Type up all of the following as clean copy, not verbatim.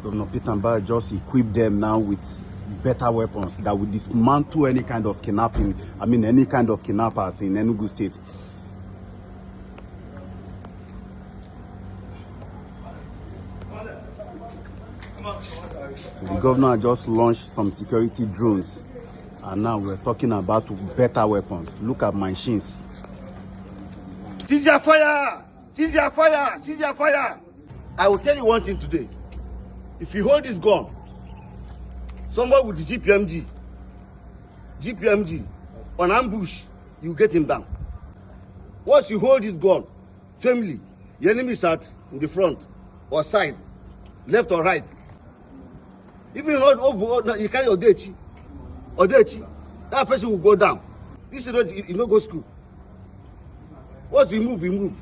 Governor Peter Mbah just equipped them now with better weapons that will dismantle any kind of kidnapping, any kind of kidnappers in Enugu State. The governor just launched some security drones, and now we're talking about better weapons. Look at machines. Cease your fire! Cease your fire! Cease your fire! I will tell you one thing today. If you hold this gun, somebody with the GPMG on ambush, you get him down. Once you hold this gun, family, the enemy is at in the front or side, left or right. Even you carry Odechi, that person will go down. This is not, you no go school. Once we move, we move.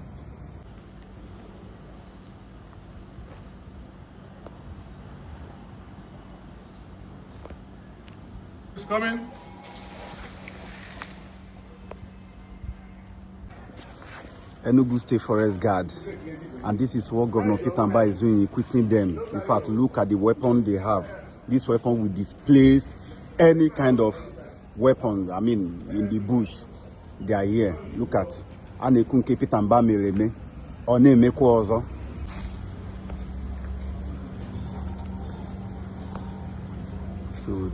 It's coming. Enugu State Forest Guards, and this is what Governor Peter Mbah is doing, equipping them. In fact, look at the weapon they have. This weapon will displace any kind of weapon, in the bush. They are here. Look at Anekunke Peter Mbah Mereme, Oneme Kwozo. So